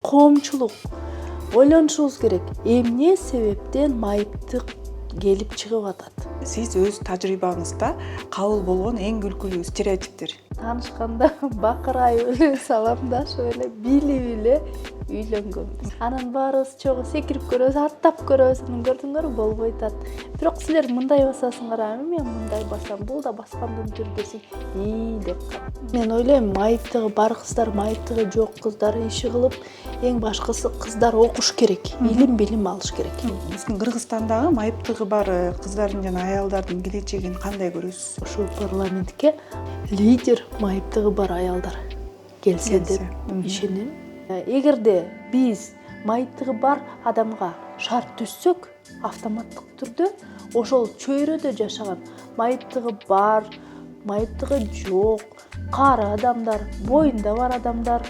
коомчулук ойлонушубуз керек. Эмне себептен майыптык келип чыгып атат? Сиз өз тажрыйбаңызда кабыл болгон эң күлкүлүү стереотиптер. Таанышканда бакырайып эле саламдашып эле билип эле үйлөнгөнбүз. Анан баарыбыз чогуу секирип көрөбүз, аттап көрөбүз. Муну көрдүңөрбү, болбойт атат. Бирок силер мындай басасыңар, мен мындай басам. Бул да баскандын түрдүсү деп калат. Мен ойлойм, майыптыгы бар кыздар, майыптыгы жок кыздар иши кылып, эң башкысы кыздар окуш керек, билим алыш керек. Биздин Кыргызстандагы майыптыгы бар кыздардын жана аялдардын келечегин кандай көрөсүз? Ушу парламентке лидер майыптыгы бар аялдар келсе деп ишенем. Эгерде биз майыптыгы бар адамга шарт түзсөк, автоматтык түрдө ошол чөйрөдө жашаган майыптыгы бар, майыптыгы жок, кары адамдар, боюнда бар адамдар,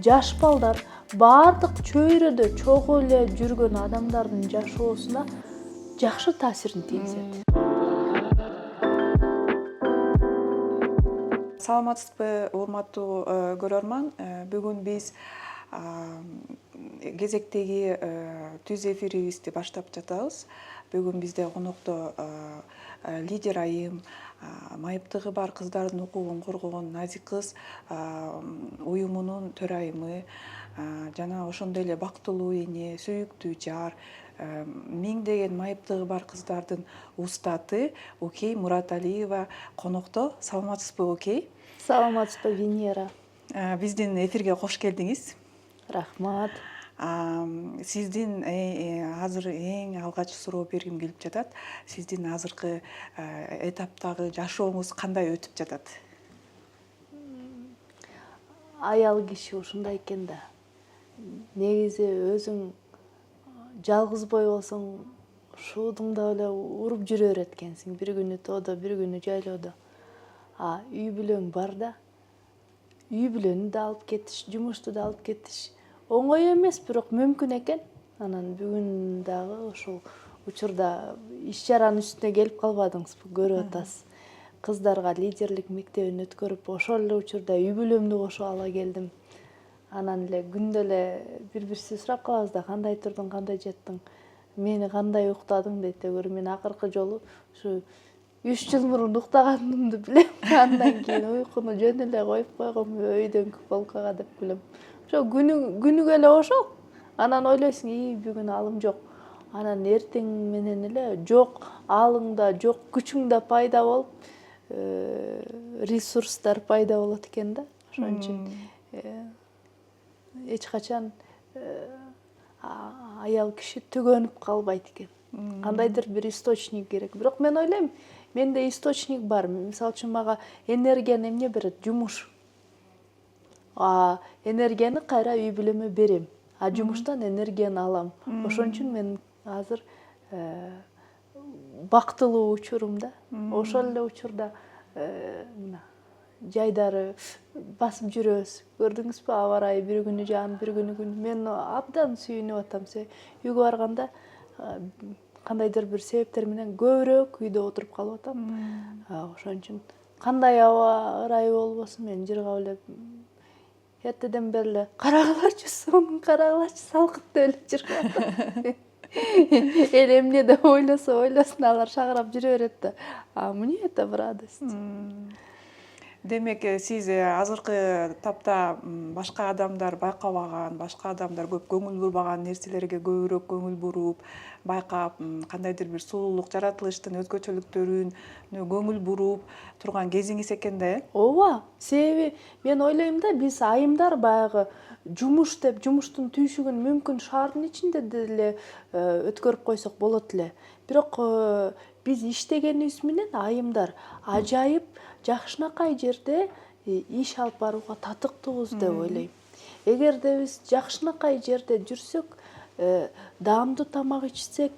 жаш балдар баардык чөйрөдө чогуу эле жүргөн адамдардын жашоосуна жакшы таасирин тийгизет. Саламатсызбы, урматтуу көрөрман. Бүгүн биз кезектеги түз эфирибизди баштап жатабыз. Бүгүн бизде конокто лидер айым, майыптыгы бар кыздардын укугун коргогон Назик кыз уюмунун төрайымы, жана ошондой эле бактылуу эне, сүйүктүү жар, миңдеген майыптыгы бар кыздардын устаты Окей Мураталиева конокто. Саламатсызбы, Окей? Саламатсызбы, Венера. Биздин эфирге кош келдиңиз. Рахмат. Сиздин азыр эң алгач суроо бергим келип жатат. Сиздин азыркы этаптагы жашооңуз кандай өтүп жатат? Аял киши ушундай экен да. Негизи өзүң жалгызбой болсоң, шуудуңда эле уруп жүрө берет экенсиң. Бир күнү тоодо, бир күнү жайлоодо. Үй бүлөң бар да. Үй бүлөнү да алып кетиш, жумушту да алып кетиш оңой эмес, бирок мүмкүн экен. Анан бүгүн дагы ушул учурда иш чаранын үстүнө келип калбадыңызбы, көрүп атасыз. Кыздарга лидерлик мектебин өткөрүп, ошол эле учурда үй бүлөмдү кошуп ала келдим. Анан эле күндө эле бири-бирибизди сурап калабыз да, кандай турдуң, кандай жаттың, мени кандай уктадың дейт. Мен акыркы жолу ушу 3 жыл мурун уктагандымды билем. Андан кийин уйкуну жөн эле коюп койгом, өйдөнгү полкага деп күлөм. Ошо күнүгө эле ошол. Анан ойлойсуң, бүгүн алым жок. Анан эртең менен эле жок алыңда, жок күчүңдө пайда болуп, ресурстар пайда болот экен да. Ошон үчүн эч качан аял киши төгөнүп калбайт экен. Кандайдыр бир источник керек. Бирок мен ойлойм, менде источник бар. Мисалы үчүн мага энергияны эмне берет? Жумуш. Энергияны кайра үй бүлөмө берем. Жумуштан энергияны алам. Ошон үчүн мен азыр бактылуу учурумда. Ошол эле учурда жайдары басып жүрөбүз. Көрдүңүзбү, аба ырайы бир күнү жаан, бир күнү күн. Мен абдан сүйүнүп атам. Үйгө барганда кандайдыр бир себептер менен көбүрөөк үйдө отуруп калып атам. Ошон үчүн кандай аба ырайы болбосун, мен жыргап эле эртеден бери эле карагалачы, сонун карагалачы, салкып деп эле жыргап атам. Эл эмне деп ойлосун, алар шагырап жүрө берет да. Мне это в радость. Демек, сиз азыркы тапта башка адамдар байкабаган, башка адамдар көп көңүл бурбаган нерселерге көбүрөөк көңүл буруп, байкап, кандайдыр бир сулуулук, жаратылыштын өзгөчөлүктөрүн көңүл буруп турган кезиңиз экен да, Ооба, себеби мен ойлойм да, биз айымдар баягы жумуш деп жумуштун түйшүгүн мүмкүн шаардын ичинде деле өткөрүп койсок болот эле. Бирок биз иштегенибиз менен айымдар ажайып жакшынакай жерде иш алып барууга татыктуубуз деп ойлойм. Эгерде биз жакшынакай жерде жүрсөк, даамдуу тамак ичсек,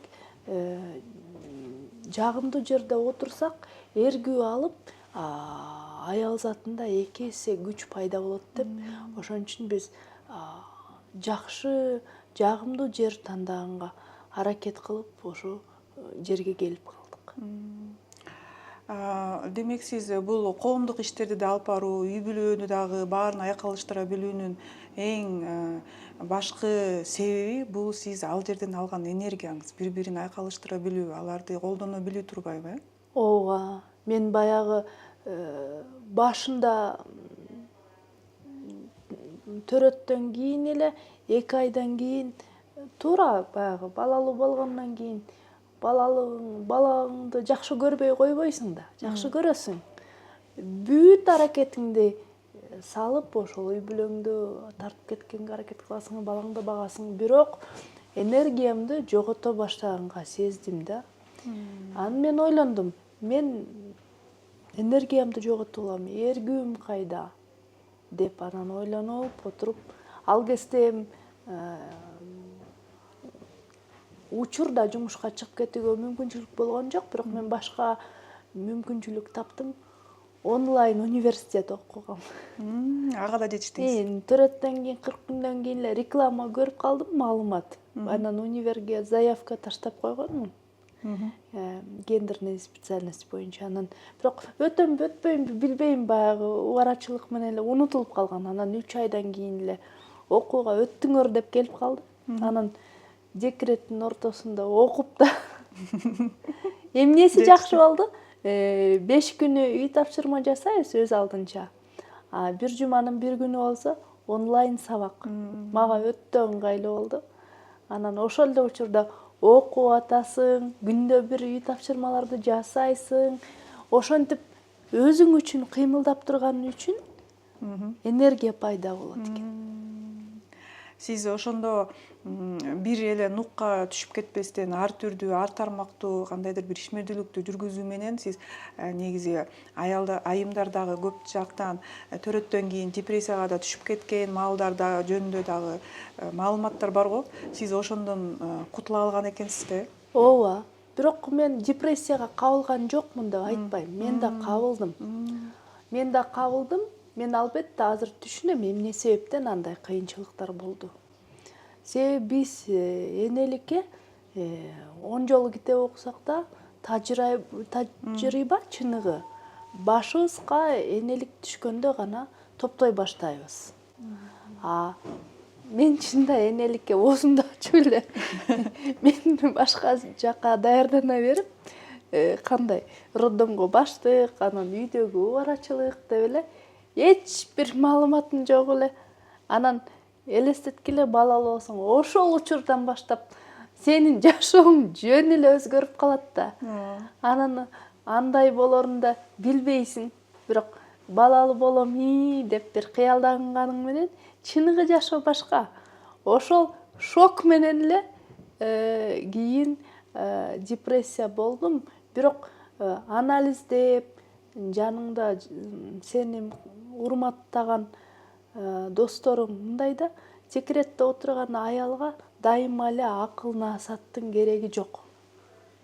жагымдуу жерде отурсак, эргүү алып, аял затында 2 эсе күч пайда болот деп. Ошон үчүн биз жакшы, жагымдуу жер тандаганга аракет кылып, ошо жерге келип калдык. Демек сиз бул коомдук иштерди да алып баруу, үй бүлөнү дагы баарын аякка алыштыра билүүнүн эң башкы себеби бул сиз ал жерден алган энергияңыз, бири-бирин аякка алыштыра билүү, аларды колдоно билүү турбайбы, э? Ооба, мен баягы башында төрөттөн кийин эле 2 айдан кийин туура баягы балалуу болгондон кийин балаңды жакшы көрбөй койбойсуң да, жакшы көрөсүң. Бүт аракетиңди салып ошол үй бүлөңдү тартып кеткенге аракет кыласың, балаңды багасың. Бирок энергиямды жогото баштаганга сездим да. Анан мен ойлондум, мен энергиямды жоготуп алам, эргүүм кайда деп анан ойлонуп отуруп, ал кезде учурда жумушка чыгып кетүүгө мүмкүнчүлүк болгон жок, бирок мен башка мүмкүнчүлүк таптым. Онлайн университет окугам. Ага да жетиштиңиз. Төрөттөн кийин 40 күндөн кийин эле реклама көрүп калдым, маалымат. Анан универге заявка таштап койгонмун. Гендерный специальность боюнча. Анан бирок өтөмбү өтпөймбү билбейм, баягы убарачылык менен эле унутулуп калган. Анан 3 айдан кийин эле окууга өттүңөр деп келип калды. Анан декреттин ортосунда окуп да эмнеси жакшы болду? 5 күнү үй тапшырма жасайбыз өз алдынча. Бир жуманын бир күнү болсо онлайн сабак. Мага өтө ыңгайлуу болду. Анан ошол эле учурда окуп атасың, күндө бир үй тапшырмаларды жасайсың. Ошентип өзүң үчүн кыймылдап турганың үчүн энергия пайда болот экен. Сиз ошондо бир эле нукка түшүп кетпестен ар түрдүү, ар тармактуу кандайдыр бир ишмердүүлүктү жүргүзүү менен сиз негизи айымдар дагы көп жактан төрөттөн кийин депрессияга да түшүп кеткен маалдар да жөнүндө дагы маалыматтар бар го. Сиз ошондон кутула алган экенсиз да, э? Ооба. Бирок мен депрессияга кабылган жокмун деп айтпайм. Мен да кабылдым. Мен албетте азыр түшүнөм эмне себептен андай кыйынчылыктар болду. Себеби биз энеликке 10 жолу китеп окусак да тажрыйба чыныгы башыбызга энелик түшкөндө гана топтой баштайбыз. Мен чында энеликке оозумду ачып эле мен башка жака даярдана берип, кандай роддомго баштык, анан үйдөгү убарачылык деп эле эч бир маалыматым жок эле. Анан элестеткиле балалуу болсоң, ошол учурдан баштап сенин жашооң жөн эле өзгөрүп калат да. Анан андай болорун да билбейсиң. Бирок балалуу болом деп бир кыялданганың менен чыныгы жашоо башка. Ошол шок менен эле кийин депрессия болдум. Бирок анализдеп, жаныңда сени урматтаган досторуң мындай да, декретте отурган аялга дайыма эле акыл насаттын кереги жок.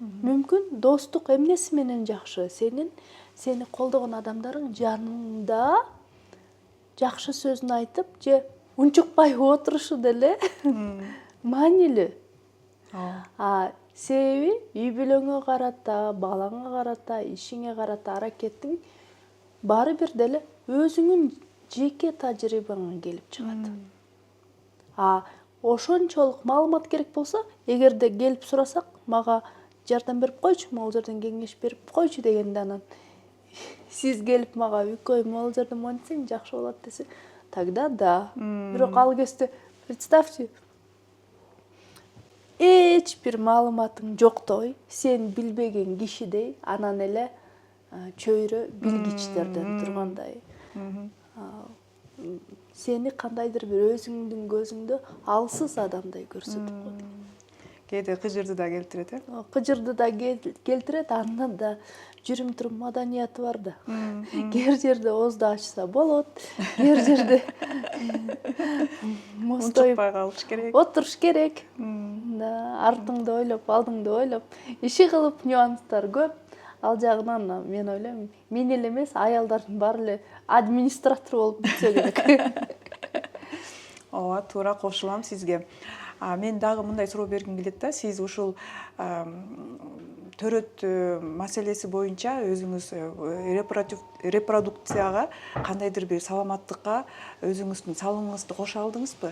Мүмкүн достук эмнеси менен жакшы? Сени колдогон адамдарың жаныңда жакшы сөзүн айтып, же унчукпай отурушу деле маанилүү. Себеби үй бүлөңө карата, балаңа карата, ишиңе карата аракетиң баары бир деле өзүңүн жеке тажрыйбаңан келип чыгат. Ошончолук маалымат керек болсо, эгерде келип сурасак, мага жардам берип койчу, моолжордон кеңеш берип койчу дегенде, анан сиз келип мага үй моолжордон монтсең жакшы болот десе, тогда да. Бирок ал кезде представьте, эч бир маалыматың жоктой, сен билбеген кишидей, анан эле чөйрө билгичтерден тургандай. Сени кандайдыр бир өзүңдүн көзүңдө алсыз адамдай көрсөтүп койду. Кээде кыжырды да келтирет, э? Кыжырды да келтирет, андан да жүрүм турум маданияты бар да. Кээ жерде оозду ачса болот, кээ жерде унчукпай калыш керек. Отуруш керек. Артыңды ойлоп, алдыңды ойлоп, иши кылып нюанстар көп. Ал жагынан мен ойлойм, мен эле эмес, аялдардын баары эле администратор болуп бүтсө керек. Ооба, туура кошулам сизге. Мен дагы мындай суроо бергим келет да, сиз ушул төрөт маселеси боюнча өзүңүз репродукцияга кандайдыр бир саламаттыкка өзүңүздүн салымыңызды кошо алдыңызбы?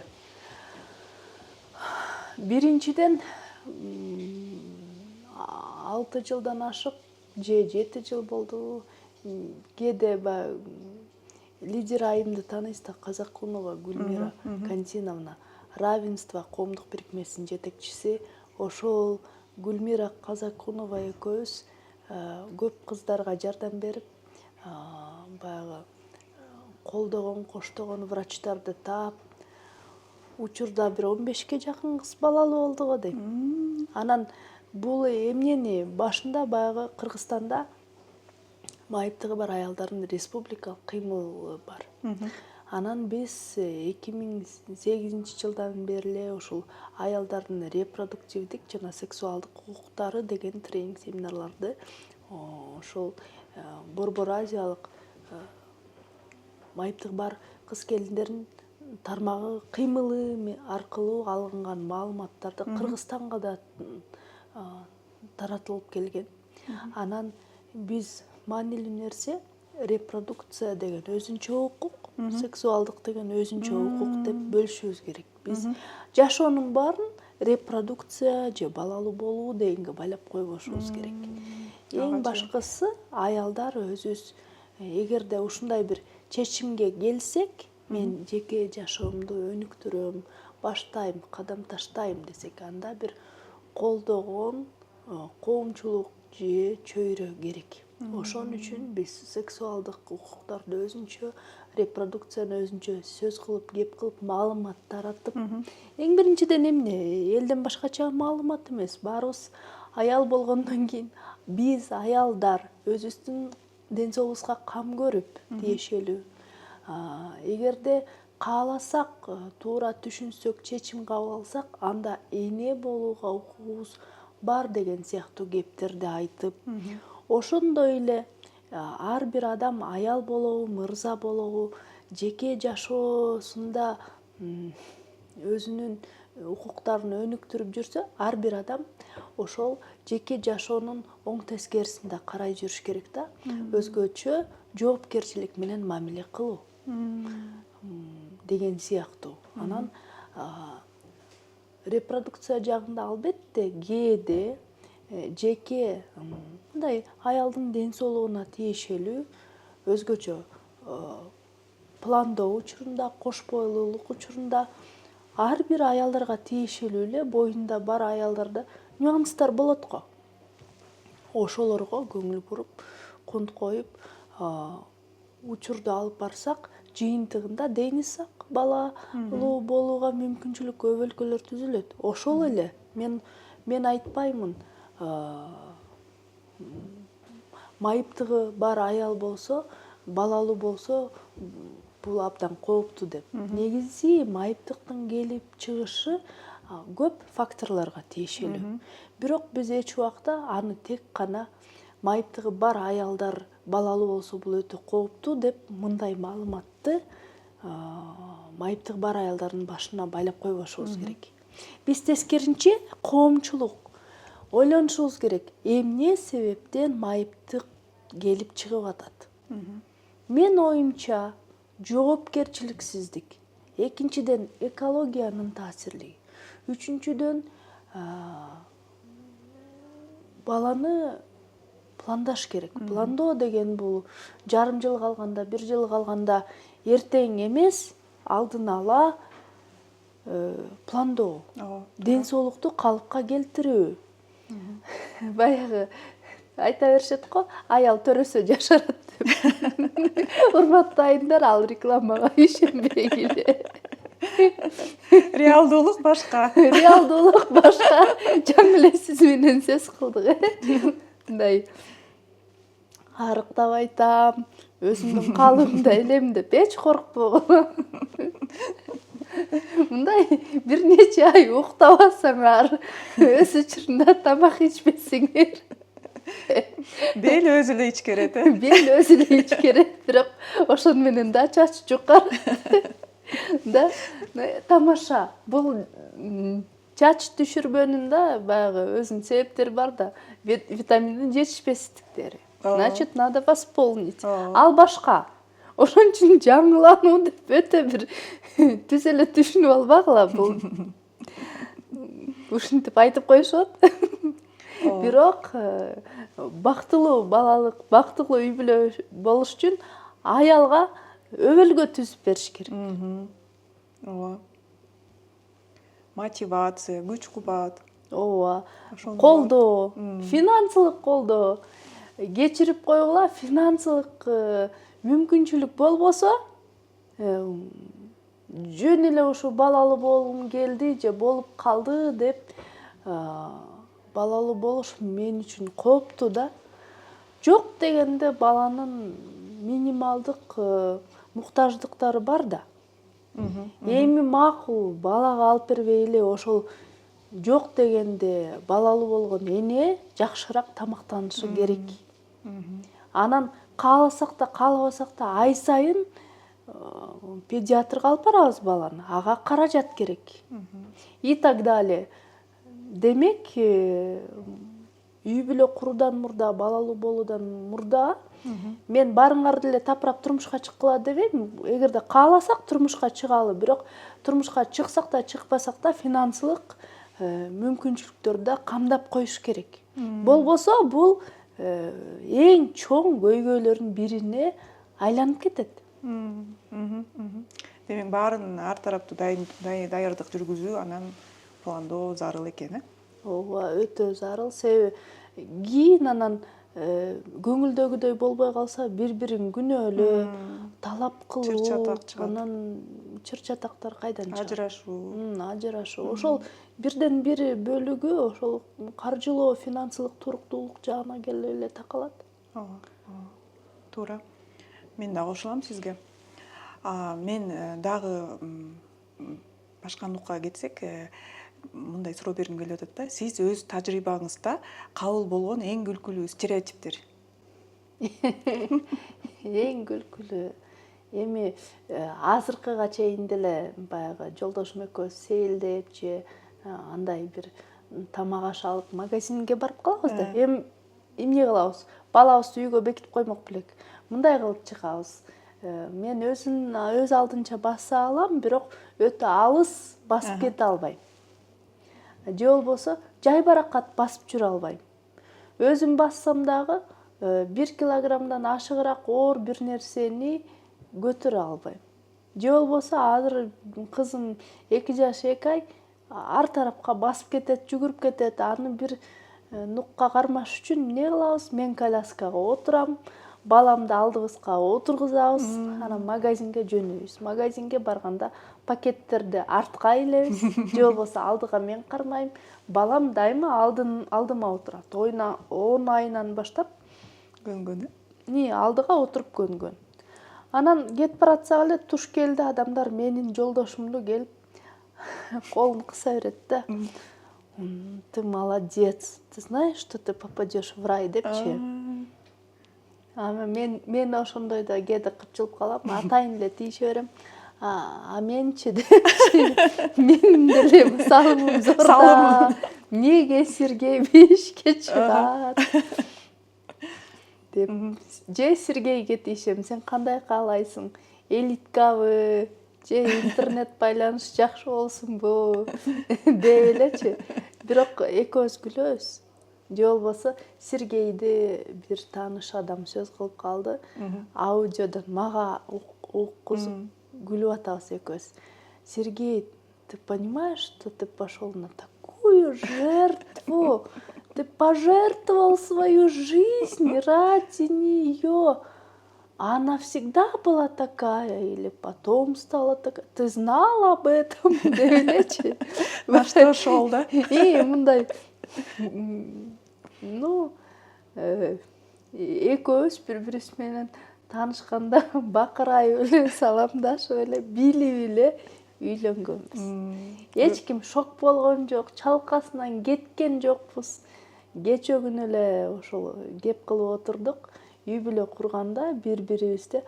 Биринчиден 6 жылдан ашык же 7 жыл болду. Кээде баягы лидер айымды тааныйсыздар, Казакунова Гүлмира Кантиновна, равенство коомдук бирикмесинин жетекчиси. Ошол Гүлмира Казакунова экөөбүз көп кыздарга жардам берип, баягы колдогон, коштогон врачтарды таап, учурда бир 15ке жакын кыз балалуу болду го дейм. Анан бул эмнени башында баягы Кыргызстанда майыптыгы бар аялдардын республикалык кыймылы бар. Анан биз 2008 жылдан бери эле ушул аялдардын репродуктивдик жана сексуалдык укуктары деген тренинг семинарларды ошол Борбор Азиялык майыптыгы бар кыз келиндердин тармагы кыймылы аркылуу алынган маалыматтарды Кыргызстанга да таратылып келген. Анан биз маанилүү нерсе репродукция деген өзүнчө укук, сексуалдык деген өзүнчө укук деп бөлүшүбүз керек. Биз жашоонун баарын репродукция же балалуу болуу дегенге байлап койбошубуз керек. Эң башкысы аялдар өзүбүз эгерде ушундай бир чечимге келсек, мен жеке жашоомду өнүктүрөм, баштайм, кадам таштайм десек, анда бир колдогон коомчулук же чөйрө керек. Ошон үчүн биз сексуалдык укуктарды өзүнчө, репродукцияны өзүнчө сөз кылып, кеп кылып, маалымат таратып, эң биринчиден эмне? Элден башкача маалымат эмес. Баарыбыз аял болгондон кийин биз аялдар өзүбүздүн ден соолугубузга кам көрүп тиешелүү. Эгерде кааласак, туура түшүнсөк, чечим кабыл алсак, анда эне болууга укугубуз бар деген сыяктуу кептерди айтып, ошондой эле ар бир адам аял болобу, мырза болобу, жеке жашоосунда өзүнүн укуктарын өнүктүрүп жүрсө, ар бир адам ошол жеке жашоонун оң тескерисинде карай жүрүш керек да. Өзгөчө жоопкерчилик менен мамиле кылуу деген сыяктуу. Анан репродукция жагында албетте кээде жеке мындай аялдын ден соолугуна тиешелүү өзгөчө пландоо учурунда, кош бойлуулук учурунда ар бир аялдарга тиешелүү эле боюнда бар аялдарда нюанстар болот го. Ошолорго көңүл буруп, кунт коюп, учурду алып барсак, жыйынтыгында дени сак балалуу болууга мүмкүнчүлүк, өбөлкөлөр түзүлөт. Ошол эле мен айтпаймын, майыптыгы бар аял болсо, балалуу болсо, бул абдан кооптуу деп. Негизи майыптыктын келип чыгышы көп факторлорго тиешелүү. Бирок биз эч убакта аны тек гана майыптыгы бар аялдар балалуу болсо бул өтө кооптуу деп мындай маалыматты майыптыгы бар аялдардын башына байлап койбошубуз керек. Биз тескеринче коомчулук ойлонушубуз керек. Эмне себептен майыптык келип чыгып атат? Мен оюмча жоопкерчиликсиздик. Экинчиден экологиянын таасирлиги. Үчүнчүдөн баланы пландаш керек. Пландоо деген бул жарым жыл калганда, 1 жыл калганда эртең эмес, алдын ала пландоо. Ден соолукту калыпка келтирүү. Баягы айта беришет го, аял төрөсө жашарат деп. Урматтуу айымдар, ал рекламага ишенбегиле. Реалдуулук башка. Реалдуулук башка. Жаңы эле сиз менен сөз кылдык. Мындай арыктап айтам, өзүмдүн калыбымда элем деп эч коркпогула. Мындай бир нече ай уктабасаңар, өз учурунда тамак ичпесеңер. Бел өзү эле ичкерет, Бел өзү эле ичкерет, бирок ошону менен да чач жукар. Да, тамаша. Бул чач түшүрбөнүн да баягы өзүнүн себептери бар да. Витаминдин жетишпестиктери. Значит, надо восполнить. Ал башка. Ошон үчүн жаңылануу деп өтө бир түз эле түшүнүп албагыла бул. Ушинтип айтып коюшат. Бирок бактылуу балалык, бактылуу үй бүлө болуш үчүн аялга өбөлгө түзүп бериш керек. Ооба. Мотивация, күч кубат. Ооба. Колдоо, финансылык колдоо. Кечирип койгула, финансылык мүмкүнчүлүк болбосо, жөн эле ушу балалуу болгум келди же болуп калды деп балалуу болуш мен үчүн кооптуу да. Жок дегенде баланын минималдык муктаждыктары бар да. Эми макул балага алып бербейли, ошол жок дегенде балалуу болгон эне жакшыраак тамактанышы керек. Анан кааласак да, каалабасак да ай сайын педиатрга алып барабыз баланы. Ага каражат керек. И так далее. Демек, үй бүлө куруудан мурда, балалуу болуудан мурда мен барыңарды эле тапырап турмушка чыккыла дебейм. Эгерде кааласак турмушка чыгалы, бирок турмушка чыксак да, чыкпасак да финансылык мүмкүнчүлүктөрдү да камдап коюш керек. Болбосо бул эң чоң көйгөйлөрдүн бирине айланып кетет. Демек баарын ар тараптуу даярдык жүргүзүү анан пландоо зарыл экен, Ооба, өтө зарыл. Себеби кийин анан көңүлдөгүдөй болбой калса, бири-бирин күнөөлөө, талап кылуу, анан чыр-чатактар кайдан чыгат? Ажырашуу. Ошол бирден бири бөлүгү ошол каржылоо, финансылык туруктуулук жагына келип эле такалат. Туура. Мен да кошулам сизге. Мен дагы башка нукка кетсек, мындай суроо бергим келип атат да. Сиз өз тажрыйбаңызда кабыл болгон эң күлкүлүү стереотиптер? Эң күлкүлүү. Эми азыркыга чейин деле баягы жолдошум экөөбүз сейилдеп же андай бир тамак аш алып магазинге барып калабыз да. Эми эмне кылабыз? Балабызды үйгө бекитип коймок белек. Мындай кылып чыгабыз. Мен өз алдынча баса алам, бирок өтө алыс басып кете албайм. Же болбосо жайбаракат басып жүрө албайм. Өзүм бассам дагы 1 килограммдан ашыгыраак оор бир нерсени көтөрө албайм. Же болбосо азыр кызым 2 жаш 2 ай ар тарапка басып кетет, жүгүрүп кетет. Аны бир нукка кармаш үчүн эмне кылабыз? Мен коляскага отурам, баламды алдыбызга отургузабыз, анан магазинге жөнөйбүз. Магазинге барганда пакеттерди артка илебиз, же болбосо алдыга мен кармайм. Балам дайыма алдыма отурат. 10 айынан баштап Көнгөн, алдыга отуруп көнгөн. Анан кетип баратсак эле туш келди адамдар менин жолдошумду келип колун кыса берет да. Ты молодец. Ты знаешь, что ты попадешь в рай депчи. Мен ошондойдо кээде кырчылып калам, атайын эле тийише берем. Менчи депчи. Менин деле салымым зор да. Неге Сергей бешке чыгат? Деп. Же Сергейге тийишем, сен кандай каалайсың? Элиткабы? Же интернет байланыш жакшы болсунбу? Деп элечи. Бирок экөөбүз күлөбүз. Же болбосо Сергейди бир тааныш адам сөз кылып калды. Аудиодон мага уккузуп күлүп атабыз экөөбүз. Сергей, ты понимаешь, что ты пошел на такую жертву? Ты пожертвовал свою жизнь ради нее. Она всегда была такая или потом стала такая? Ты знал об этом? На что шел, да? И мындай экөөбүз бири-бирибиз менен таанышканда бакырайып эле саламдашып эле билип эле үйлөнгөнбүз. Эч ким шок болгон жок, чалкасынан кеткен жокпуз. Кечээ күнү эле ошол кеп кылып отурдук. Үй бүлө курганда бири-бирибизди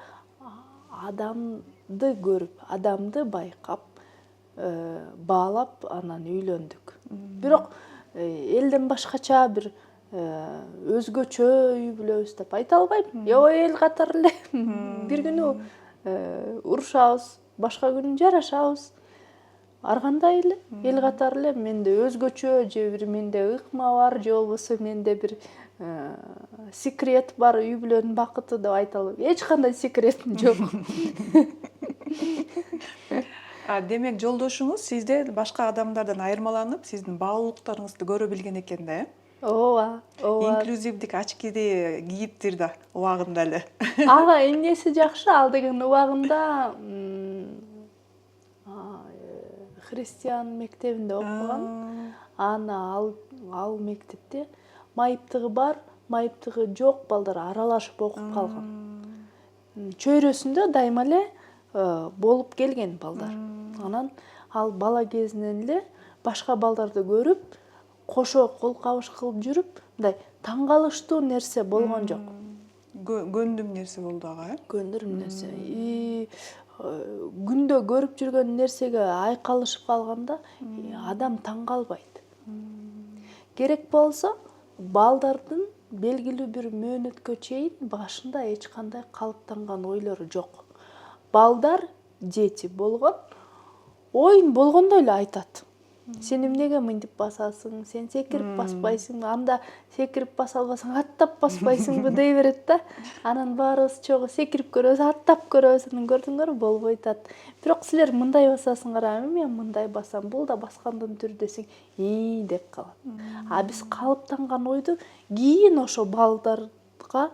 адамды көрүп, адамды байкап, баалап анан үйлөндүк. Бирок элден башкача бир өзгөчө үй бүлөбүз деп айта албайм. Эл катары эле бир күнү урушабыз, башка күнү жарашабыз. Ар кандай эле эл катары эле менде өзгөчө же бир менде ыкма бар, же болбосо менде бир секрет бар, үй бүлөнүн бакыты деп айта албайм. Эч кандай секретим жок. Демек жолдошуңуз сизде башка адамдардан айырмаланып, сиздин баалуулуктарыңызды көрө билген экен да, Ооба, ооба. инклюзивдик очкиди кийиптир да убагында эле. Ага эмнеси жакшы, ал деген убагында христиан мектебинде окуган. Ал мектепте майыптыгы бар, майыптыгы жок балдар аралашып окуп калган. Чөйрөсүндө дайыма эле болуп келген балдар. Анан ал бала кезинен эле башка балдарды көрүп, кошо кол кабыш кылып жүрүп, мындай таң калыштуу нерсе болгон жок. Көндүм нерсе болду ага, Көндүрүм нерсе. Күндө көрүп жүргөн нерсеге айкалышып калганда адам таң калбайт. Керек болсо балдардын белгилүү бир мөөнөткө чейин башында эч кандай калыптанган ойлору жок. Балдар, дети болгон оюн болгондой эле айтат. Сен эмнеге мынтип басасың, сен секирип баспайсыңбы, анда секирип баса албасаң аттап баспайсыңбы дей берет да. Анан баарыбыз чогуу секирип көрөбүз, аттап көрөбүз, анан көрдүңөрбү болбойт атат. Бирок силер мындай басасыңар, мен мындай басам, бул да баскандын түрү десең, деп калат. Биз калыптанган ойду кийин ошо балдарга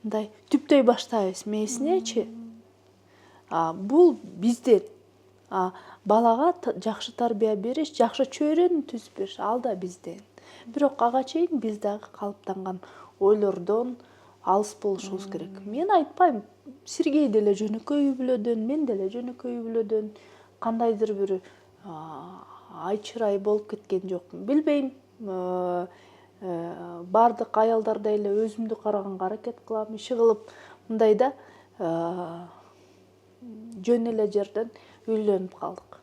мындай түптөй баштайбыз, мээсинечи. Бул бизден. Балага жакшы тарбия бериш, жакшы чөйрөнү түзүп бериш, ал да бизден. Бирок ага чейин биз дагы калыптанган ойлордон алыс болушубуз керек. Мен айтпайм, Сергей деле жөнөкөй үй бүлөдөн, мен деле жөнөкөй үй бүлөдөн кандайдыр бир айчырай болуп кеткен жокмун. Билбейм. Бардык аялдардай эле өзүмдү караганга аракет кылам, иши кылып мындай да жөн эле жерден үйлөнүп калдык.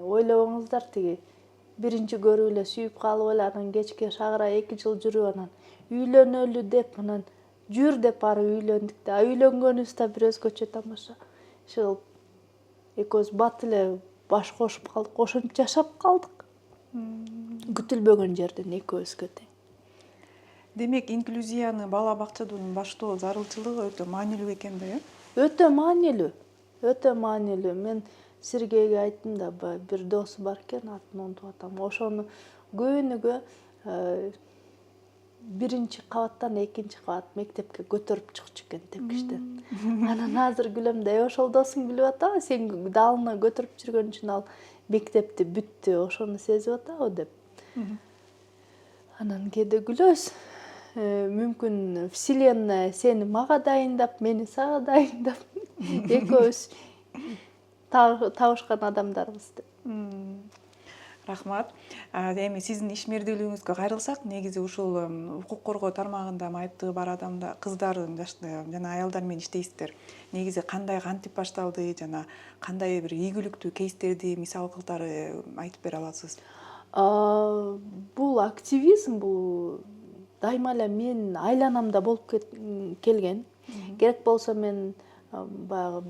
Ойлобоңуздар, тиги биринчи көрүп эле сүйүп калып эле, анан кечке шагыра 2 жыл жүрүп, анан үйлөнөлү деп, анан жүр деп барып үйлөндүк да. Үйлөнгөнүбүз да бир өзгөчө тамаша. Иши кылып экөөбүз бат эле баш кошуп калдык, ошентип жашап калдык. Күтүлбөгөн жерден экөөбүзгө тең. Демек инклюзияны бала бакчадан баштоо зарылчылыгы өтө маанилүү экен да, Өтө маанилүү. Өтө маанилүү. Мен Сергейге айттым да, бир досу бар экен, атын унутуп атам. Ошону көөнүгө биринчи кабаттан 2 кабат мектепке көтөрүп чыкчу экен тепкичтен. Анан азыр күлөм да, ошол досуң билип атабы, сен далыны көтөрүп жүргөн үчүн ал мектепти бүттү, ошону сезип атабы деп. Анан кээде күлөбүз. Мүмкүн Вселенная сени мага дайындап, мени сага дайындап, экөөбүз табышкан адамдарбыз деп. Рахмат. Эми сиздин ишмердүүлүгүңүзгө кайрылсак, негизи ушул укук коргоо тармагында майыптыгы бар адамдар, кыздар жана аялдар менен иштейсиздер. Негизи кандай, кантип башталды жана кандай бир ийгиликтүү кейстерди мисал кылдары айтып бере аласыз? Бул активизм, бул дайыма эле менин айланамда болуп келген. Керек болсо мен баягы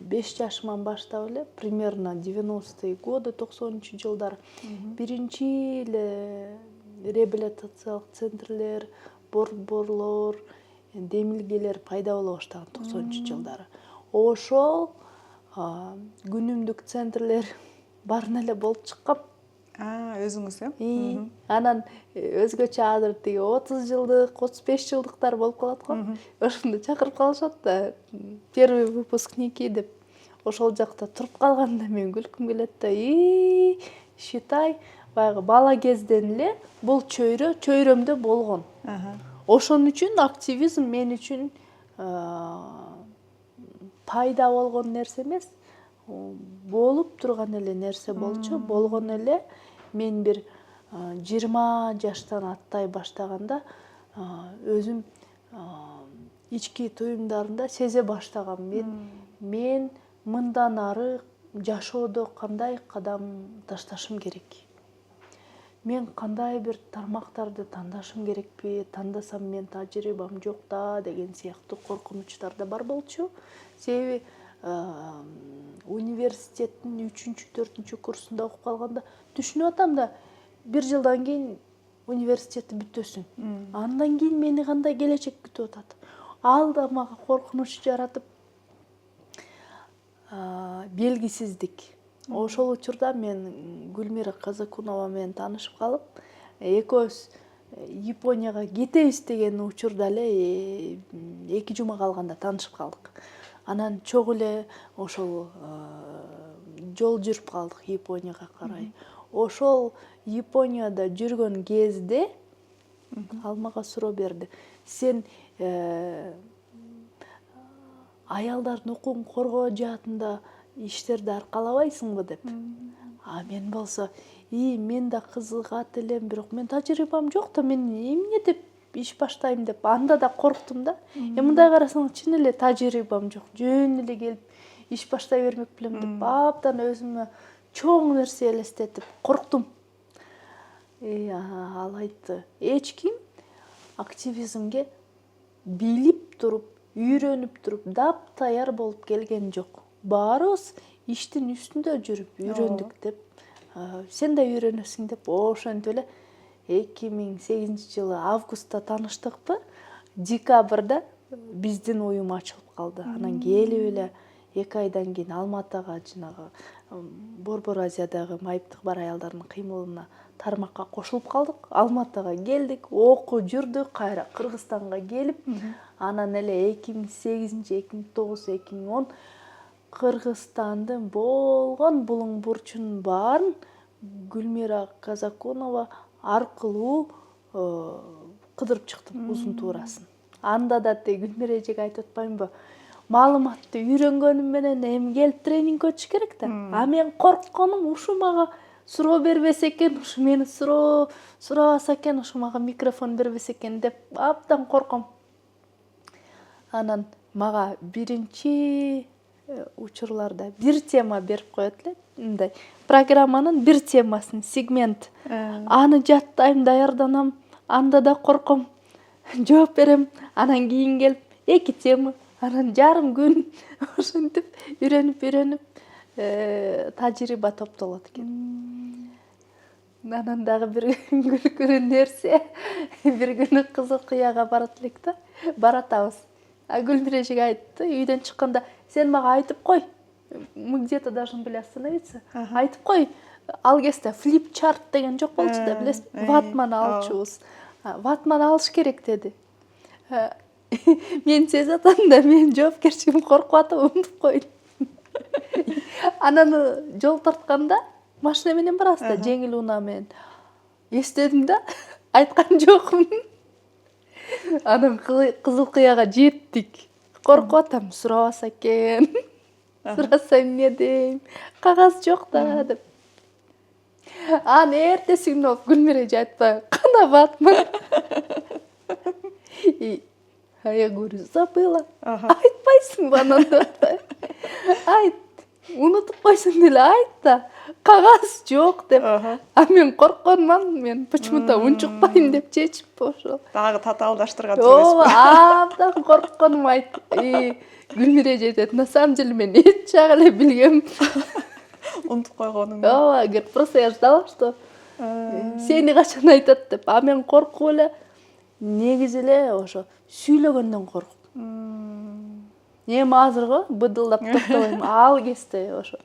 5 жашыман баштап эле, примерно 90-е годы, 90-жылдар биринчи эле реабилитациялык центрлер, борборлор, демилгелер пайда боло баштаган 90-жылдары. Ошол күнүмдүк центрлер баарына эле болуп чыккам. Өзүңүз, Анан өзгөчө азыр тиги 30 жылдык, 35 жылдыктар болуп калат го. Ошондо чакырып калышат да, первый выпускники деп. Ошол жакта туруп калганда мен күлкүм келет да, считай, баягы бала кезден эле бул чөйрөмдө болгон. Ошон үчүн активизм мен үчүн пайда болгон нерсе эмес, болуп турган эле нерсе болчу. Болгон эле. Мен бир 20 жаштан аттай баштаганда өзүм ички туюмдарымда сезе баштагам. Мен мындан ары жашоодо кандай кадам ташташым керек. мен кандай бир тармактарды тандашым керекпи, тандасам мен тажрыйбам жок да деген сыяктуу коркунучтар да бар болчу. Себеби университеттин 3-4 курсунда окуп калганда түшүнүп атам да, бир жылдан кийин университетти бүтөсүң. Андан кийин мени кандай келечек күтүп атат? Ал да мага коркунуч жаратып, белгисиздик. Ошол учурда мен Гүлмира Казакунова менен таанышып калып, экөөбүз Японияга кетебиз деген учурда эле 2 жума калганда таанышып калдык. Анан чогуу эле ошол жол жүрүп калдык Японияга карай. Ошол Японияда жүргөн кезде ал мага суроо берди. Сен аялдардын укугун коргоо жаатында иштерди аркалабайсыңбы деп. Мен болсо, мен да кызыгат элем, бирок мен тажрыйбам жок да, мен эмне деп иш баштайм деп анда да корктум да. Мындай карасаң чын эле тажрыйбам жок. Жөн эле келип иш баштай бермек белем деп абдан өзүмө чоң нерсе элестетип корктум. Ал айтты, эч ким активизмге билип туруп, үйрөнүп туруп, дап-даяр болуп келген жок. Баарыбыз иштин үстүндө жүрүп үйрөндүк деп. Сен да үйрөнөсүң деп. Ошентип эле 2008-жылы августта тааныштыкпы, декабрда биздин уюм ачылып калды. Анан келип эле 2 айдан кийин Алматыга, жанагы Борбор Азиядагы майыптык бар аялдардын кыймылына тармакка кошулуп калдык. Алматыга келдик, окуу жүрдүк, кайра Кыргызстанга келип, анан эле 2008-2009-2010 Кыргызстандын болгон булуң бурчунун баарын Гүлмира Казакунова аркылуу кыдырып чыктым, узун туурасын. Анда да Гүлмира эжеге айтып атпаймынбы? Маалыматты үйрөнгөнүм менен эми келип тренингге өтүш керек да. Мен коркконум ушу мага суроо бербесе экен, ушу мени сурабаса экен, ушу мага микрофон бербесе экен деп абдан корком. Анан мага биринчи учурларда бир тема берип коет эле, мындай программанын бир темасын, сегмент. Аны жаттайм, даярданам, анда да корком. Жооп берем, анан кийин келип 2 тема, анан жарым күн ошентип үйрөнүп тажрыйба топтолот экен. Анан дагы бир күлкүнү нерсе, бир күнү Кызыл Кыяга барат элек да, баратабыз. Гүлмира эжеге айтты, үйдөн чыкканда, сен мага айтып кой, мы где-то должны были остановиться, айтып кой, ал кезде флип-чарт деген жок болчу да, билесизби, ватман алчубуз. Ватман алыш керек деди. Мен сезип атам да, мен жоопкерчилигим коркуп атып, унутуп койдум. Анан жол тартканда машина менен барабыз да, жеңил унаа менен. Эстедим да, айткан жокмун. Анан Кызыл Кыяга жеттик. Коркуп атам, сурабаса экен. Сураса эмне дейм? Кагаз жок да деп. Эртеси күнү болуп Гүлмира эже айтпай, кана ватман. Я говорю, забыла. Айтпайсыңбы анан деп. Айт, унутуп койсоң деле айт да, кагаз жок деп. Мен коркконман, мен почему-то унчукпайм деп чечип ошол. Дагы татаалдаштырган эмеспи? Абдан коркконум айт. Гүлмира эже айтат, на самом деле мен эч жагы эле билгем. Унутуп койгонуң. Говорит, просто я ждала, что сени качан айтат деп. Мен коркуп эле, негизи эле ошо сүйлөгөндөн коркуп. Эми азыркы быдылдап токтобойм, ал кезде ошо.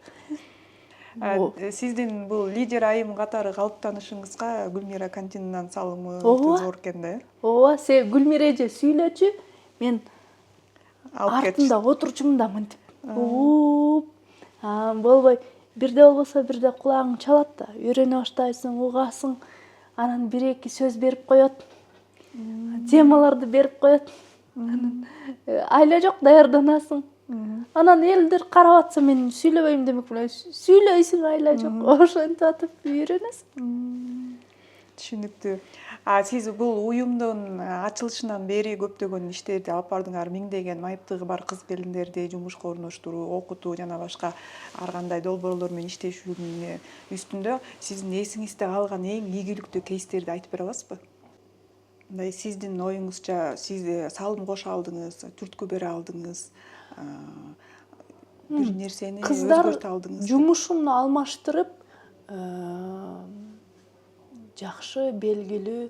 Сиздин бул лидер айым катары калыптанышыңызга Гүлмира Кандинанын салымы өтө зор экен да. Ооба, Гүлмира эже сүйлөчү, мен артында отурчумун да мынтип. Болбой, бирде болбосо бирде кулагың чалат да, үйрөнө баштайсың, угасың, анан 1-2 сөз берип коет, темаларды берип коет, анан айла жок, даярданасың. Анан элдер карап атса, мен сүйлөбөйм демек беле, сүйлөйсүң, айла жок, ошентип атып үйрөнөсүң. Түшүнүктүү. Сиз бул уюмдун ачылышынан бери көптөгөн иштерди алып бардыңар. Миңдеген майыптыгы бар кыз келиндерди жумушка орноштуруу, окутуу жана башка ар кандай долбоорлор менен иштешүүнүн үстүндө сиздин эсиңизде калган эң ийгиликтүү кейстерди айтып бере аласызбы? Мындай сиздин оюңузча сиз салым кошо алдыңыз, түрткү бере алдыңыз, бир нерсени Кыздар өзгөртө алдыңыз. жумушун алмаштырып, жакшы белгилүү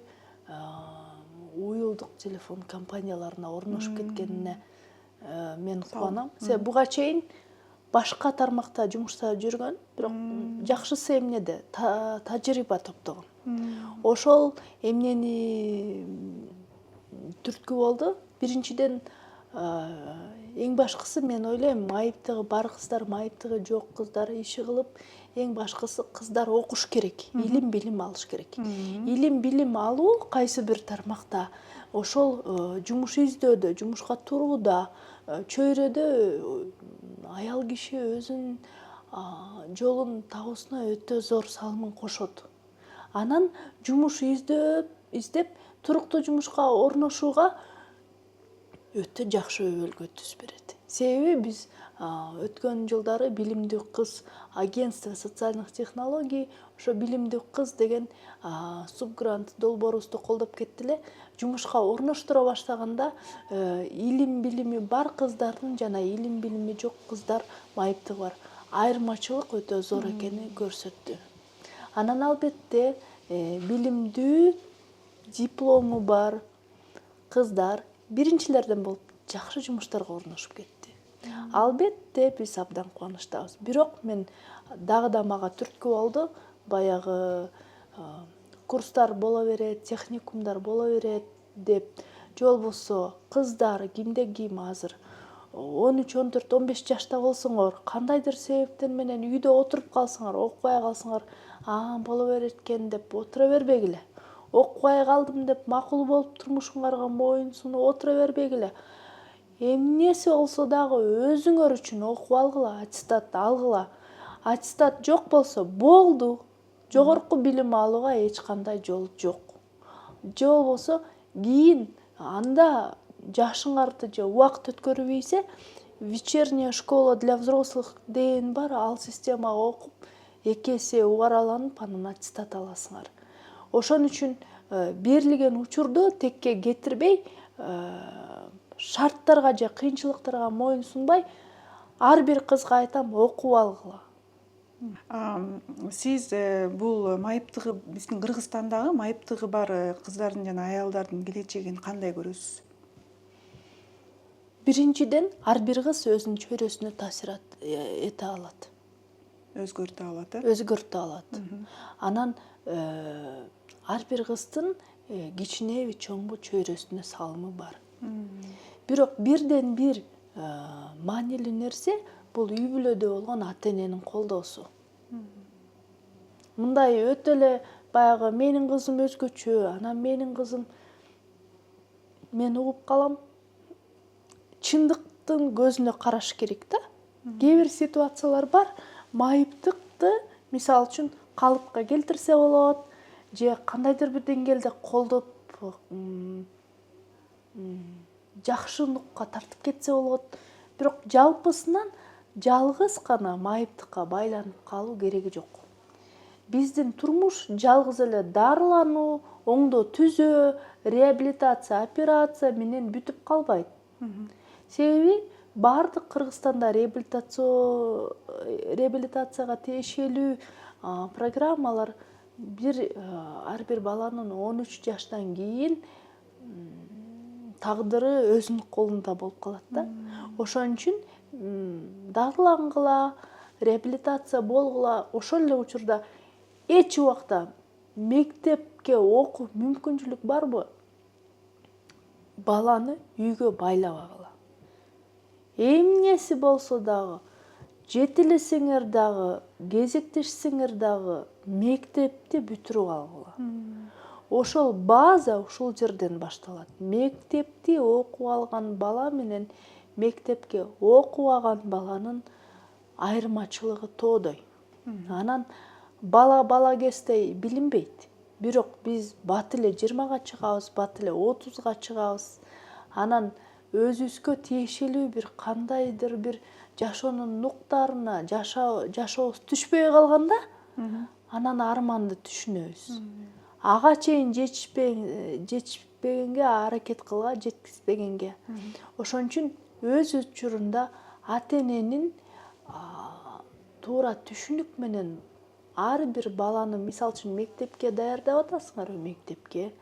уюлдук телефон компанияларына орношуп кеткенине мен кубанам. Себеби буга чейин башка тармакта жумушта жүргөн, бирок жакшысы эмнеде? Тажрыйба топтогон. Ошол эмнени түрткү болду. Биринчиден, эң башкысы мен ойлойм, майыптыгы бар кыздар, майыптыгы жок кыздар иши кылып, эң башкысы кыздар окуш керек, илим билим алыш керек. Илим билим алуу кайсы бир тармакта, ошол жумуш издөөдө, жумушка турууда, чөйрөдө аял киши өзүнүн жолун табуусуна өтө зор салымын кошот. Анан жумуш издеп, туруктуу жумушка орношууга өтө жакшы өбөлгө түз берет. Себеби биз өткөн жылдары билимдүү кыз агентство социальных технологий, ошо билимдүү кыз деген субгрант долбоорубузду колдоп кетти эле. Жумушка орноштура баштаганда илим билими бар кыздардын жана илим билими жок кыздар, майыптыгы бар айырмачылык өтө зор экенин көрсөттү. Анан албетте билимдүү, диплому бар кыздар биринчилерден болуп жакшы жумуштарга орношуп кетти. Албетте биз абдан кубанычтабыз. Бирок мен дагы да мага түрткү болду. Баягы курстар боло берет, техникумдар боло берет деп, же болбосо кыздар кимде ким азыр 13, 14, 15 жашта болсоңор, кандайдыр себептер менен үйдө отуруп калсаңар, окубай калсаңар, боло берет экен деп отура бербегиле. Окубай калдым деп макул болуп турмушуңарга моюн сунуп отура бербегиле. Эмнеси болсо дагы өзүңөр үчүн окуп алгыла, аттестат алгыла. Аттестат жок болсо болду. Жогорку билим алууга эч кандай жол жок. Же болбосо кийин анда жашыңарды же убакыт өткөрүбөйсө, вечерняя школа для взрослых деген бар, ал системага окуп, 2 эсе убараланып анан аттестат аласыңар. Ошон үчүн берилген учурду текке кетирбей, шарттарга же кыйынчылыктарга моюн сунбай, ар бир кызга айтам, окуп алгыла. Сиз бул майыптыгы биздин Кыргызстандагы майыптыгы бар кыздардын жана аялдардын келечегин кандай көрөсүз? Биринчиден, ар бир кыз өзүнүн чөйрөсүнө таасир эте алат. Өзгөртө алат, Өзгөртө алат. Анан ар бир кыздын кичинеби чоңбу чөйрөсүнө салымы бар. Бирок бирден бир маанилүү нерсе бул үй бүлөдө болгон ата эненин колдоосу. Мындай өтө эле баягы менин кызым өзгөчө, анан менин кызым мен угуп калам. Чындыктын көзүнө караш керек да. Кээ бир ситуациялар бар, майыптыкты мисалы үчүн калыпка келтирсе болот, же кандайдыр бир деңгээлде колдоп жакшы нукка тартып кетсе болот. Бирок жалпысынан жалгыз гана майыптыкка байланып калуу кереги жок. Биздин турмуш жалгыз эле дарылануу, оңдоо түзөө, реабилитация, операция менен бүтүп калбайт. Себеби бардык Кыргызстанда реабилитацияга тиешелүү программалар ар бир баланын 13 жаштан кийин тагдыры өзүнүн колунда болуп калат да. Ошон үчүн дарылангыла, реабилитация болгула. Ошол эле учурда эч убакта мектепке окуу мүмкүнчүлүк барбы? Баланы үйгө байлабагыла. Эмнеси болсо дагы, жетилесеңер дагы, кезектешсеңер дагы мектепти бүтүрүп алгыла. Ошол база ушул жерден башталат. Мектепти окуп алган бала менен мектепке окубаган баланын айырмачылыгы тоодой. Анан бала кездей билинбейт. бирок биз бат эле 20-га чыгабыз, бат эле 30-га чыгабыз. Анан өзүбүзгө тиешелүү бир кандайдыр бир жашоонун нуктарына жашообуз түшпөй калганда, анан арманды түшүнөбүз. Ага чейин жетишпегенге аракет кылга, жеткизбегенге. Ошон үчүн өз учурунда ата-эненин туура түшүнүк менен ар бир баланы, мисалы үчүн мектепке даярдап атасыңарбы, мектепке,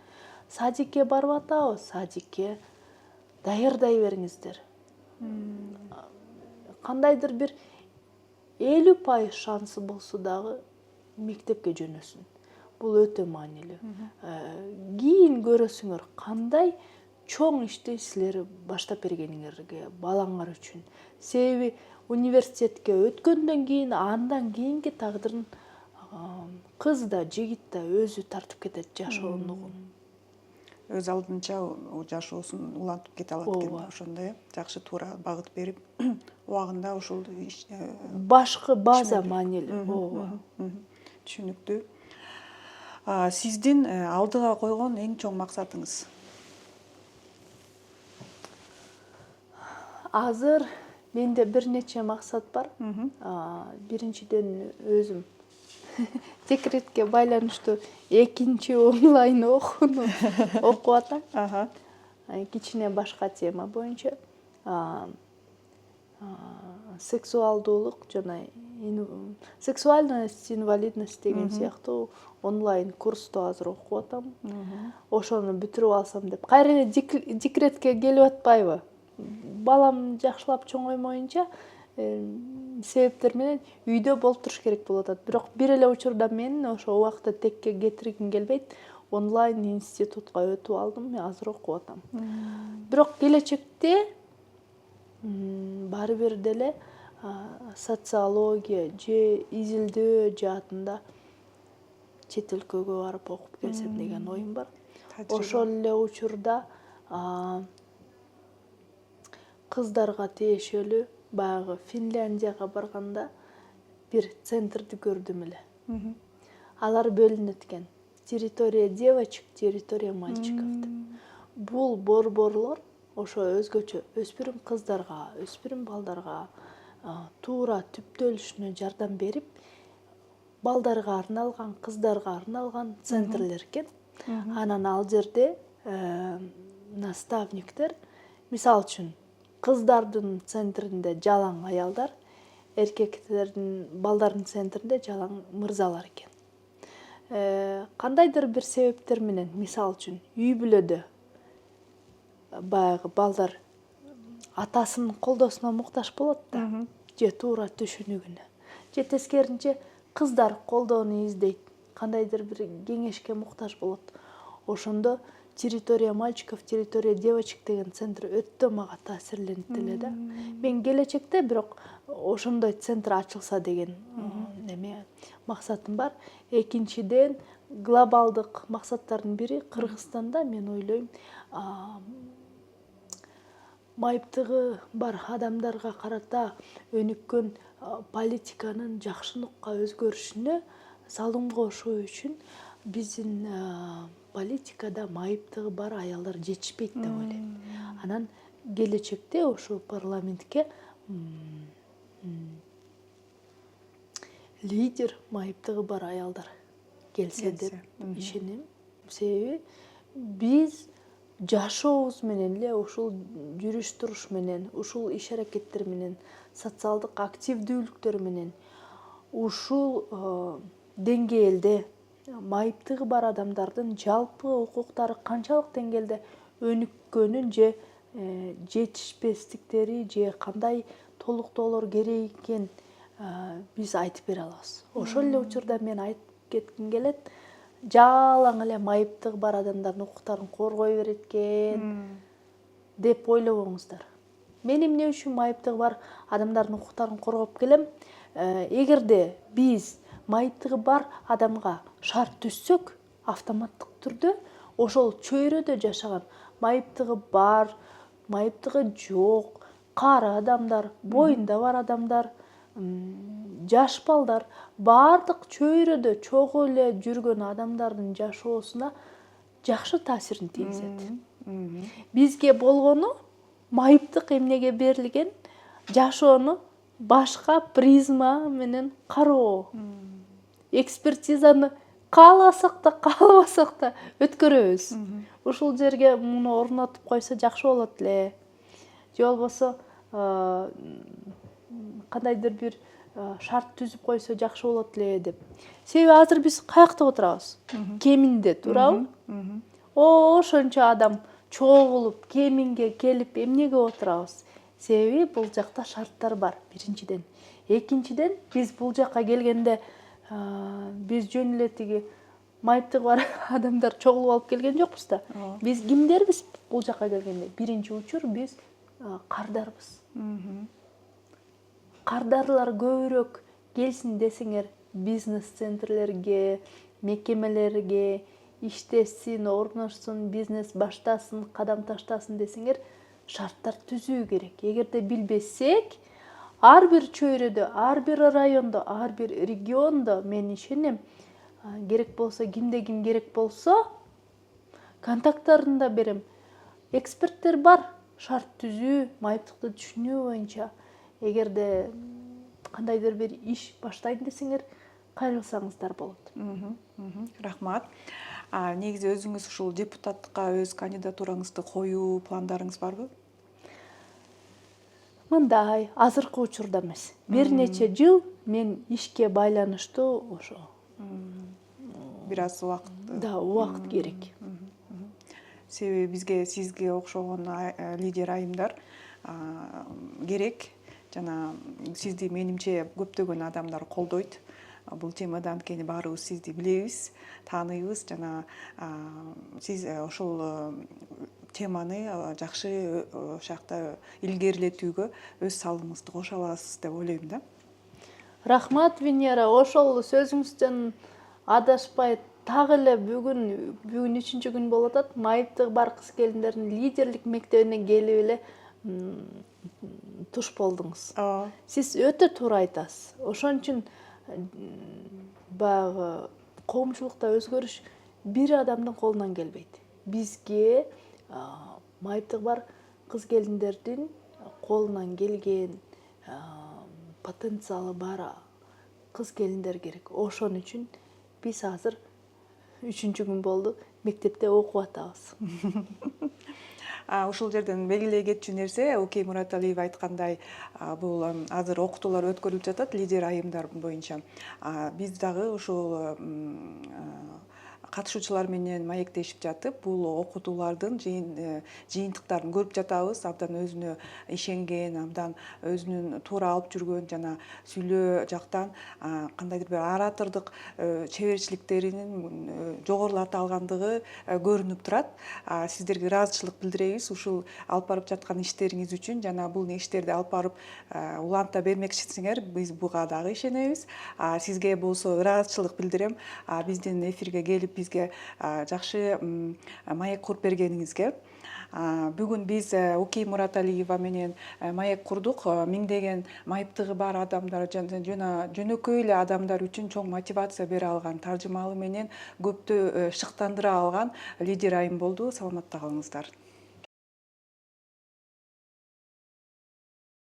садикке барып атабы, садикке даярдай бериңиздер. Кандайдыр бир 50% шансы болсо дагы мектепке жөнөсүн. Бул өтө маанилүү. Кийин көрөсүңөр кандай чоң ишти силер баштап бергениңерге балаңар үчүн. Себеби университетке өткөндөн кийин, андан кийинки тагдырын кыз да, жигит да өзү тартып кетет жашоонугун. Өз алдынча жашоосун улантып кете алат экен. Ошондой жакшы туура багыт берип, убагында ушул башкы база маанилүү. Түшүнүктүү. Сиздин алдыга койгон эң чоң максатыңыз? Азыр менде бир нече максат бар. Биринчиден өзүм декретке байланыштуу экинчи онлайн окууну окуп атам. Кичине башка тема боюнча. Сексуалдуулук жана сексуальность, инвалидность деген сыяктуу онлайн курсту азыр окуп атам. Ошону бүтүрүп алсам деп. Кайра эле декретке келип атпайбы? Балам жакшылап чоңоймоюнча себептер менен үйдө болуп туруш керек болуп атат. Бирок бир эле учурда мен ошо убакытты текке кетиргим келбейт. Онлайн институтка өтүп алдым, мен азыр окуп атам. Бирок келечекте баары бир деле социология же изилдөө жаатында чет өлкөгө барып окуп келсем деген оюм бар. Ошол эле учурда кыздарга тиешелүү баягы Финляндияга барганда бир центрди көрдүм эле. Алар бөлүнөт экен. Территория девочек, территория мальчиков деп. Бул борборлор ошо өзгөчө өспүрүм кыздарга, өспүрүм балдарга туура түптөлүшүнө жардам берип, балдарга арналган, кыздарга арналган центрлер экен. Анан ал жерде наставниктер, мисалы үчүн, кыздардын центринде жалаң аялдар, эркектердин, балдардын центринде жалаң мырзалар экен. Кандайдыр бир себептер менен, мисалы үчүн, үй бүлөдө баягы балдар атасынын колдоосуна муктаж болот да, же туура түшүнүгүнө. Же тескерисинче кыздар колдоону издейт, кандайдыр бир кеңешке муктаж болот. Ошондо территория мальчиков, территория девочек деген центр өтө мага таасирленип эле да. Мен келечекте бирок ошондой центр ачылса деген неме максатым бар. Экинчиден, глобалдык максаттардын бири Кыргызстанда мен ойлойм, майыптыгы бар адамдарга карата өнүккөн политиканын жакшы нукка өзгөрүшүнө салым кошуу үчүн биздин политикада майыптыгы бар аялдар жетишпейт деп ойлойм. Анан келечекте ошо парламентке лидер майыптыгы бар аялдар келсе деп ишенем. Себеби биз жашообуз менен эле, ушул жүрүш туруш менен, ушул иш аракеттер менен, социалдык активдүүлүктөр менен ушул деңгээлде майыптыгы бар адамдардын жалпы укуктары канчалык деңгээлде өнүккөнүн же жетишпестиктери же кандай толуктоолор керек экенин биз айтып бере алабыз. Ошол эле учурда мен айтып кетким келет, жалаң эле майыптыгы бар адамдардын укуктарын коргой берет экен деп ойлобоңуздар. Мен эмне үчүн майыптыгы бар адамдардын укуктарын коргоп келем? Эгерде биз майыптыгы бар адамга шарт түзсөк, автоматтык түрдө ошол чөйрөдө жашаган майыптыгы бар, майыптыгы жок, кары адамдар, боюнда бар адамдар жаш балдар, баардык чөйрөдө чогуу эле жүргөн адамдардын жашоосуна жакшы таасирин тийгизет. Бизге болгону майыптык эмнеге берилген, жашоону башка призма менен кароо. Экспертизаны кааласак да, каалабасак да өткөрөбүз. Ушул жерге муну орнотуп койсо жакшы болот эле. Же болбосо кандайдыр бир шарт түзүп койсо жакшы болот эле деп. Себеби азыр биз каякта отурабыз? Кеминде, туурабы? Ошончо адам чогулуп, кеминге келип эмнеге отурабыз? Себеби бул жакта шарттар бар, биринчиден. Экинчиден, биз бул жакка келгенде биз жөн эле тиги майыптыгы бар адамдар чогулуп алып келген жокпуз да. Биз кимдербиз бул жакка келгенде? Биринчи учур биз кардарбыз. Кардарлар көбүрөөк келсин десеңер, бизнес-центрлерге, мекемелерге иштесин, орношсун, бизнес баштасын, кадам таштасын десеңер, шарттар түзүү керек. Эгерде билбесек, ар бир чөйрөдө, ар бир райондо, ар бир региондо мен ишенем, керек болсо, кимде ким керек болсо, контакттарын да берем. Эксперттер бар, шарт түзүү, майыптыкты түшүнүү боюнча. Эгерде кандайдыр бир иш баштайын десеңер, кайрылсаңыздар болот. Рахмат. Негизи өзүңүз ушул депутаттыкка өз кандидатураңызды коюу пландарыңыз барбы? Мындай, азыркы учурда эмес. Бир нече жыл мен ишке байланыштуу ошо. Бир аз убакыт. Да, убакыт керек. Себеби бизге сизге окшогон лидер айымдар керек. Жана сизди менимче көптөгөн адамдар колдойт. Бул темада анткени баарыбыз сизди билебиз, тааныйбыз жана сиз ошол теманы жакшы ошакта илгерилетүүгө өз салымыңызды кошо аласыз деп ойлойм да. Рахмат, Венера. Ошол сөзүңүздөн адашпай так эле бүгүн 3-күн болуп атат. Майыптыгы бар кыз келиндердин лидерлик мектебине келип эле туш болдуңуз. Сиз өтө туура айтасыз. Ошон үчүн баягы коомчулукта өзгөрүш бир адамдын колунан келбейт. Бизге майыптыгы бар кыз келиндердин колунан келген, потенциалы бар кыз келиндер керек. Ошон үчүн биз азыр 3-күн болду мектепте окуп атабыз. Ушул жерден белгилей кетчү нерсе, Окей Мураталиева айткандай, бул азыр окутуулар өткөрүлүп жатат лидер айымдар боюнча. Биз дагы ушул катышуучулар менен маектешип жатып, бул окутуулардын жыйынтыктарын көрүп жатабыз. Абдан өзүнө ишенген, абдан өзүнүн туура алып жүргөн жана сүйлөө жактан кандайдыр бир оратордук чеберчиликтеринин жогорулата алгандыгы көрүнүп турат. Сиздерге ыраазычылык билдиребиз ушул алып барып жаткан иштериңиз үчүн жана бул иштерди алып барып уланта бермекчисиңер, биз буга дагы ишенебиз. Сизге болсо ыраазычылык билдирем. Биздин эфирге келип бизге жакшы маек куруп бергениңизге. Бүгүн биз Окей Мураталиева менен маек курдук. Миңдеген майыптыгы бар адамдар жана жөнөкөй эле адамдар үчүн чоң мотивация бере алган, таржымалы менен көптү шыктандыра алган лидер айым болду. Саламатта калыңыздар.